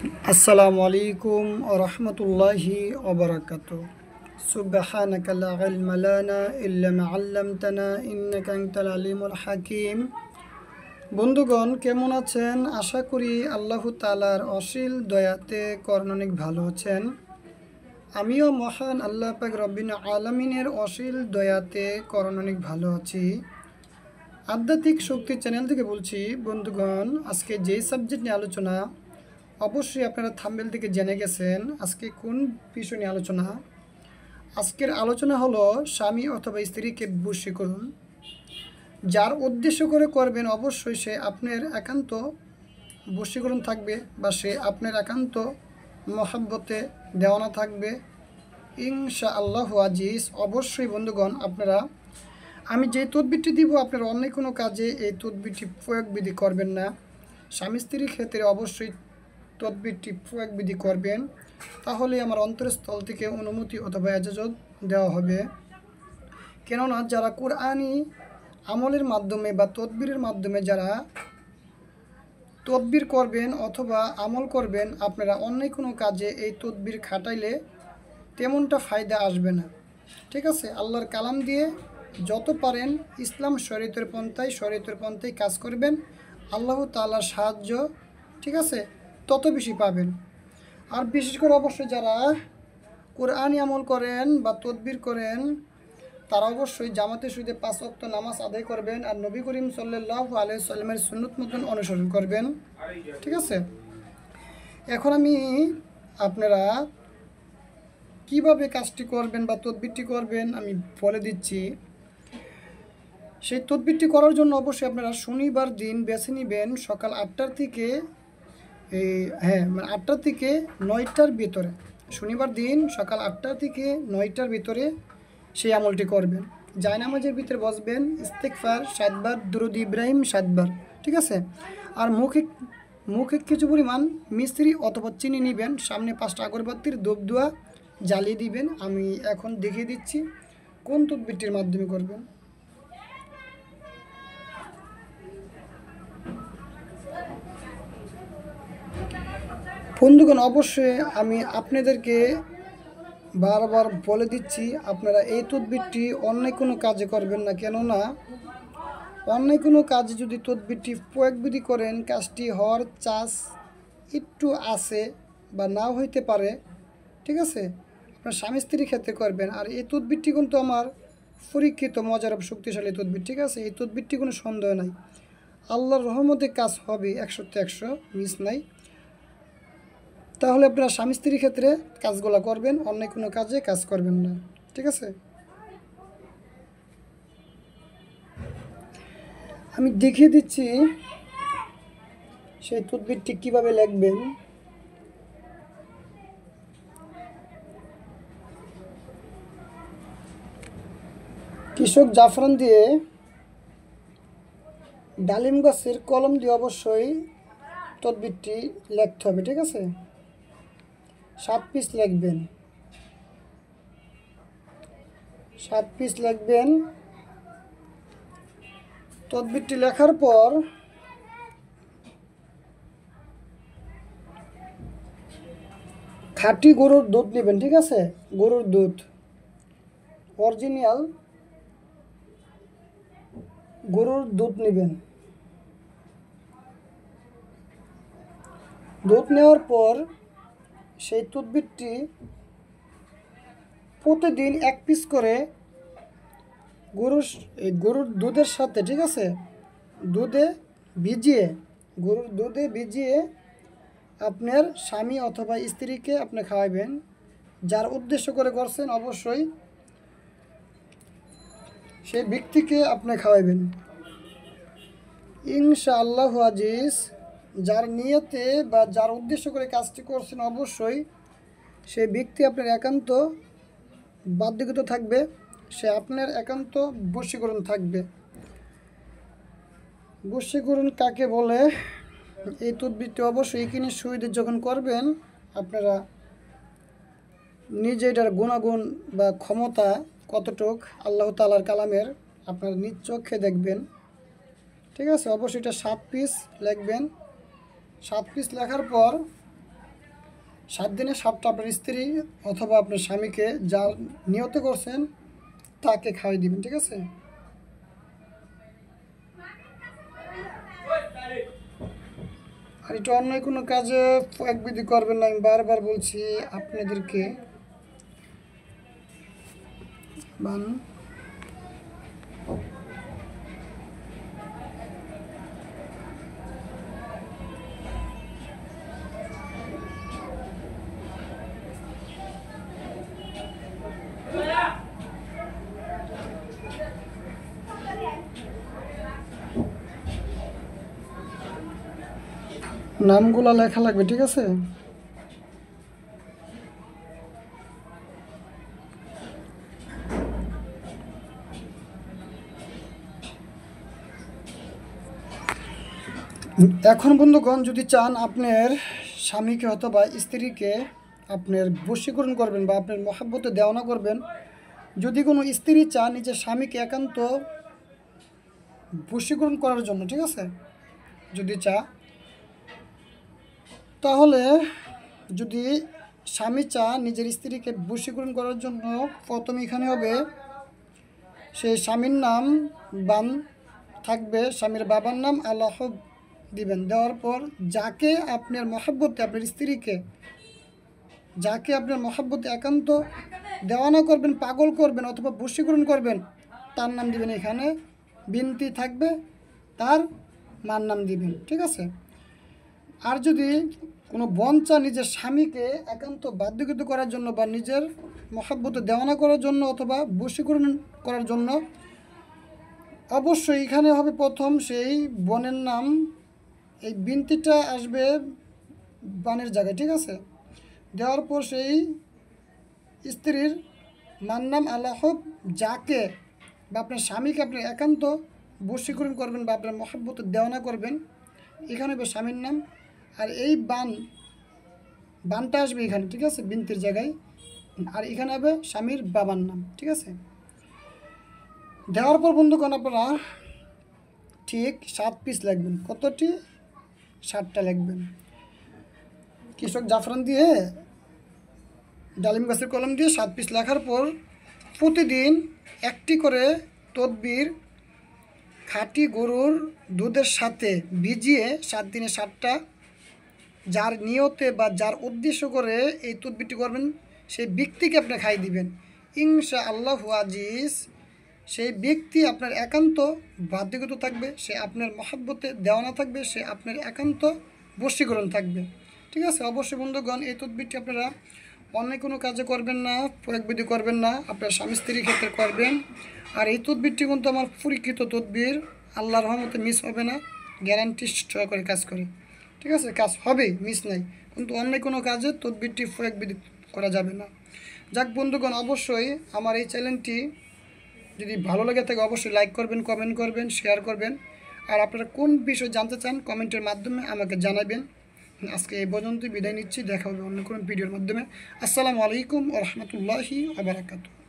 আসসালামু আলাইকুম ওয়া রাহমাতুল্লাহি ওয়া বারাকাতুহু। সুবহানাকা লা ইলমা লানা ইল্লা মা 'আল্লামতানা ইন্নাকা আনতাল আলিমুল হাকিম। বন্ধুগণ, কেমন আছেন? আশা করি আল্লাহ তাআলার অসীম দয়াতে অনেক ভালো আছেন। আমিও মহান আল্লাহ পাক রব্বিল আলামিনের অসীম দয়াতে অনেক ভালো আছি। আধ্যাত্মিক শক্তি চ্যানেল থেকে বলছি। বন্ধুগণ, আজকে যেই সাবজেক্ট নিয়ে আলোচনা, অবশ্যই আপনারা থাম্বনেল থেকে জেনে গেছেন আজকে কোন বিষয় নিয়ে আলোচনা। আজকের আলোচনা হলো স্বামী অথবা স্ত্রীকে বশীকরণ করুন। যার উদ্দেশ্য করে করবেন অবশ্যই সে আপনার একান্ত বশীকরণ থাকবে বা সে আপনার একান্ত মহাব্বতে দেওয়ানা থাকবে ইনশাআল্লাহ আজিজ। অবশ্যই বন্ধুগণ, আপনারা আমি যে তদবিরটি দিব আপনারা অন্য কোনো কাজে এই তদবিরটি প্রয়োগবিধি করবেন না। স্বামী স্ত্রীর ক্ষেত্রে অবশ্যই তদবিরটি প্রয়োগবিধি করবেন, তাহলে আমার অন্তরস্থল থেকে অনুমতি অথবা এজাজত দেওয়া হবে। কেননা যারা কোরআনি আমলের মাধ্যমে বা তদবিরের মাধ্যমে যারা তদবির করবেন অথবা আমল করবেন, আপনারা অন্য কোনো কাজে এই তদবির খাটাইলে তেমনটা ফায়দা আসবে না। ঠিক আছে, আল্লাহর কালাম দিয়ে যত পারেন ইসলাম শরীয়তের পন্থায় কাজ করবেন, আল্লাহ তাআলার সাহায্য ঠিক আছে তত বেশি পাবেন। আর বিশেষ করে অবশ্যই যারা কোরআনি আমল করেন বা তদবির করেন, তারা অবশ্যই জামাতে সুদে 5 ওয়াক্ত নামাজ আদায় করবেন আর নবী করিম সাল্লাল্লাহু আলাইহি সাল্লামের সুন্নত মতন অনুসরণ করবেন। ঠিক আছে, এখন আমি আপনারা কিভাবে কাজটি করবেন বা তদবিরটি করবেন আমি বলে দিচ্ছি। সেই তদবিরটি করার জন্য অবশ্যই আপনারা শনিবার দিন বেছে নেবেন সকাল 8টার থেকে 8টা থেকে 9টার ভিতরে। শনিবার দিন সকাল 8টা থেকে 9টার ভিতরে সেই আমলটি করবেন। জায়নামাজের ভিতরে বসবেন, ইস্তেগফার 7 বার, দুরূদ ইব্রাহিম 7 বার। ঠিক আছে, আর মুখে কিছু পরিমাণ মিশ্রি অথবা চিনি নেবেন, সামনে 5টা আগরবাতির ধূপধুয়া জ্বালিয়ে দিবেন। আমি এখন দেখিয়ে দিচ্ছি কোন তদবিরটির মাধ্যমে করবেন। বন্ধুগণ, অবশ্যই আমি আপনাদেরকে বারবার বলে দিচ্ছি আপনারা এই তদবিরটি অন্য কোনো কাজে করবেন না। কেননা অন্য কোনো কাজে যদি তদবিরটি প্রয়োগবিধি করেন, কাজটি হওয়ার চান্স একটু আছে বা নাও হইতে পারে। ঠিক আছে, আপনার স্বামী স্ত্রীর ক্ষেত্রে করবেন। আর এই তদবিরটি কিন্তু আমার পরীক্ষিত মজার শক্তিশালী তদবির। ঠিক আছে, এই তদবিরটি কোনো সন্দেহ নাই, আল্লাহর রহমতে কাজ হবে 100তে 100, মিস নাই। তাহলে আপনারা স্বামী স্ত্রীর ক্ষেত্রে কাজগুলো করবেন, অন্য কোনো কাজে কাজ করবেন না। ঠিক আছে, আমি দেখিয়ে দিচ্ছি সেই তদবিরটি কীভাবে লিখবেন। কৃষক জাফরান দিয়ে ডালিম গাছের কলম দিয়ে অবশ্যই তদবিরটি লিখতে হবে। ঠিক আছে, 7 পিস লিখবেন, 7 পিস লিখবেন। তদবিরটি লেখার পর খাঁটি গরুর দুধ নেবেন। ঠিক আছে, গরুর দুধ, অরিজিনাল গরুর দুধ নেবেন। দুধ নেওয়ার পর সেই তদবিরটি প্রতিদিন 1 পিস করে গরুর দুধের সাথে, ঠিক আছে, গরুর দুধে ভিজিয়ে আপনার স্বামী অথবা স্ত্রীকে আপনি খাওয়াবেন। যার উদ্দেশ্য করে করছেন অবশ্যই সেই ব্যক্তিকে আপনি খাওয়াবেন ইনশাআল্লাহ আজিজ। যার নিয়তে বা যার উদ্দেশ্য করে কাজটি করছেন অবশ্যই সেই ব্যক্তি আপনার একান্ত বাধ্যগত থাকবে, সে আপনার একান্ত বশীকরণ থাকবে। বশীকরণ কাকে বলে? এই তদবিরটি অবশ্যই এখানে শহীদ যখন করবেন আপনারা নিজে এটার গুণাগুণ বা ক্ষমতা কতটুক আল্লাহ তাআলার কালামের আপনারা নিজ চোখে দেখবেন। ঠিক আছে, অবশ্যই এটা 7 পিস লিখবেন। 7 পিস লেখার পর 7 দিনে 7টা আপনার স্ত্রী অথবা আপনার স্বামীকে যার নিয়ত করছেন তাকে খাওয়াই দিবেন, ঠিক আছে? আর এটা অন্য কোনো কাজে এক বিধি করবেন না, আমি বারবার বলছি আপনাদেরকে। বান নামগুলো লেখা লাগবে, ঠিক আছে? এখন বন্ধুগণ, যদি চান আপনার স্বামীকে অথবা স্ত্রীকে আপনার বশীকরণ করবেন বা আপনার মহাব্বতে দেওয়ানা করবেন, যদি কোনো স্ত্রী চান নিজের স্বামীকে একান্ত বশীকরণ করার জন্য, ঠিক আছে, যদি তাহলে যদি স্বামী নিজের স্ত্রীকে বশীকরণ করার জন্য, প্রথম এখানে হবে সেই স্বামীর নাম বান থাকবে, স্বামীর বাবার নাম আল্লাহ দিবেন। দেওয়ার পর যাকে আপনার মহাব্বতে, আপনার স্ত্রীকে যাকে আপনার মহাব্বতে একান্ত দেওয়ানা করবেন, পাগল করবেন অথবা বশীকরণ করবেন, তার নাম দিবেন। এখানে বিনতি থাকবে, তার মার নাম দিবেন, ঠিক আছে? আর যদি কোনো বোন নিজের স্বামীকে একান্ত বাধ্যকৃত করার জন্য বা নিজের মহাব্বতে দেওয়ানা করার জন্য অথবা বশীকরণ করার জন্য, অবশ্যই এখানে হবে প্রথম সেই বোনের নাম, এই বিনতিটা আসবে বানের জায়গায়, ঠিক আছে? দেওয়ার পর সেই স্ত্রীর মার নাম আল্লাহ যাকে বা আপনার স্বামীকে আপনি একান্ত বশীকরণ করবেন বা আপনার মহাব্বতে দেওয়ানা করবেন, এখানে হবে স্বামীর নাম। আর এই বানটা আসবে এখানে, ঠিক আছে, বিনতির জায়গায়। আর এখানে হবে স্বামীর বাবার নাম, ঠিক আছে? দেওয়ার পর বন্ধুগণ, আপনারা ঠিক 7 পিস লিখবেন। কতটি? 7টা লিখবেন। কৃষক জাফরান দিয়ে, ডালিম গাছের কলম দিয়ে 7 পিস লেখার পর প্রতিদিন একটি করে তদবির খাঁটি গরুর দুধের সাথে ভিজিয়ে 7 দিনে 7টা যার নিয়তে বা যার উদ্দেশ্য করে এই তদবিরটি করবেন, সেই ব্যক্তিকে আপনি খাই দিবেন। ইনশাআল্লাহু আজিজ সেই ব্যক্তি আপনার একান্ত বাধ্যগত থাকবে, সে আপনার মহাব্বতে দেওয়ানা থাকবে, সে আপনার একান্ত বশীকরণ থাকবে, ঠিক আছে? অবশ্যই বন্ধুগণ, এই তদবিরটি আপনারা অন্য কোনো কাজে করবেন না, প্রয়োগ বিধি করবেন না, আপনার স্বামী স্ত্রীর ক্ষেত্রে করবেন। আর এই তদবিরটি কিন্তু আমার পরীক্ষিত তদবির, আল্লাহর রহমতে মিস হবে না, গ্যারান্টি সহকারে কাজ করে, ঠিক আছে? কাজ হবেই, মিস নাই, কিন্তু অন্য কোনো কাজে তদবিরটি প্রয়োগ বিধি করা যাবে না। যাক বন্ধুগণ, অবশ্যই আমার এই চ্যানেলটি যদি ভালো লাগে থাকে অবশ্যই লাইক করবেন, কমেন্ট করবেন, শেয়ার করবেন। আর আপনারা কোন বিষয় জানতে চান কমেন্টের মাধ্যমে আমাকে জানাবেন। আজকে এই পর্যন্তই বিদায় নিচ্ছি, দেখা হবে অন্য কোনো ভিডিওর মাধ্যমে। আসসালামু আলাইকুম ওয়া রাহমাতুল্লাহি ওয়া বারাকাতুহু।